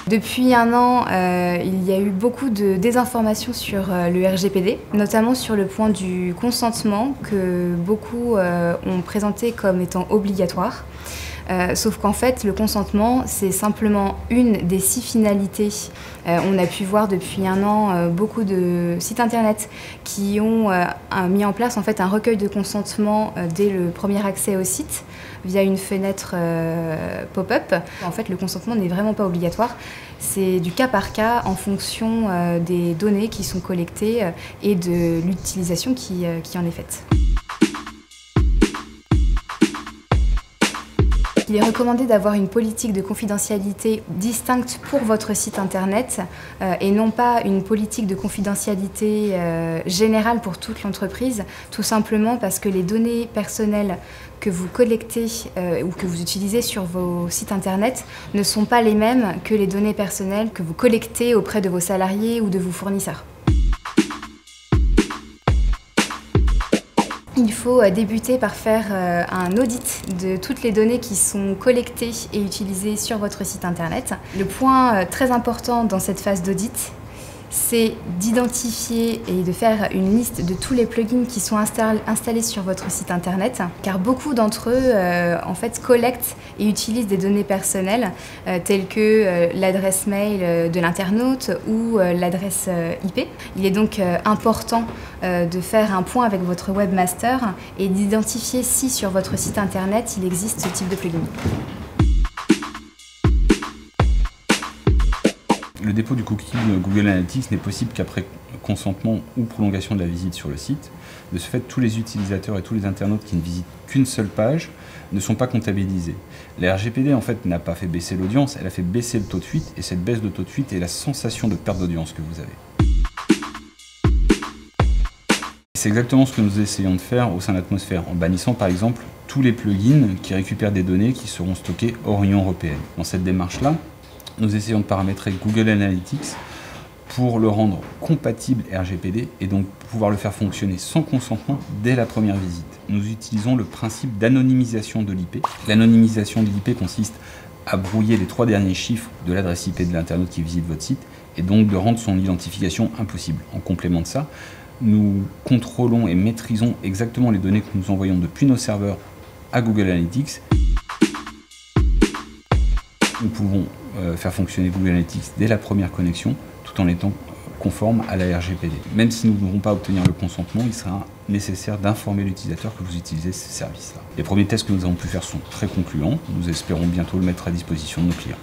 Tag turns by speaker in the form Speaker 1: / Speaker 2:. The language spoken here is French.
Speaker 1: Depuis un an, il y a eu beaucoup de désinformation sur le RGPD, notamment sur le point du consentement que beaucoup ont présenté comme étant obligatoire. Sauf qu'en fait, le consentement, c'est simplement une des 6 finalités. On a pu voir depuis un an beaucoup de sites internet qui ont mis en place en fait, un recueil de consentement dès le premier accès au site via une fenêtre pop-up. En fait, le consentement n'est vraiment pas obligatoire. C'est du cas par cas en fonction des données qui sont collectées et de l'utilisation qui en est faite. Il est recommandé d'avoir une politique de confidentialité distincte pour votre site internet et non pas une politique de confidentialité générale pour toute l'entreprise, tout simplement parce que les données personnelles que vous collectez ou que vous utilisez sur vos sites internet ne sont pas les mêmes que les données personnelles que vous collectez auprès de vos salariés ou de vos fournisseurs. Il faut débuter par faire un audit de toutes les données qui sont collectées et utilisées sur votre site internet. Le point très important dans cette phase d'audit, c'est d'identifier et de faire une liste de tous les plugins qui sont installés sur votre site internet, car beaucoup d'entre eux en fait collectent et utilisent des données personnelles telles que l'adresse mail de l'internaute ou l'adresse IP. Il est donc important de faire un point avec votre webmaster et d'identifier si sur votre site internet il existe ce type de plugin.
Speaker 2: Le dépôt du cookie Google Analytics n'est possible qu'après consentement ou prolongation de la visite sur le site. De ce fait, tous les utilisateurs et tous les internautes qui ne visitent qu'une seule page ne sont pas comptabilisés. La RGPD en fait n'a pas fait baisser l'audience, elle a fait baisser le taux de fuite, et cette baisse de taux de fuite est la sensation de perte d'audience que vous avez. C'est exactement ce que nous essayons de faire au sein d'Atmosphère, en bannissant par exemple tous les plugins qui récupèrent des données qui seront stockées hors Union européenne. Dans cette démarche-là, nous essayons de paramétrer Google Analytics pour le rendre compatible RGPD et donc pouvoir le faire fonctionner sans consentement dès la première visite. Nous utilisons le principe d'anonymisation de l'IP. L'anonymisation de l'IP consiste à brouiller les 3 derniers chiffres de l'adresse IP de l'internaute qui visite votre site et donc de rendre son identification impossible. En complément de ça, nous contrôlons et maîtrisons exactement les données que nous envoyons depuis nos serveurs à Google Analytics. Nous pouvons faire fonctionner Google Analytics dès la première connexion, tout en étant conforme à la RGPD. Même si nous ne pourrons pas obtenir le consentement, il sera nécessaire d'informer l'utilisateur que vous utilisez ces services-là. Les premiers tests que nous avons pu faire sont très concluants. Nous espérons bientôt le mettre à disposition de nos clients.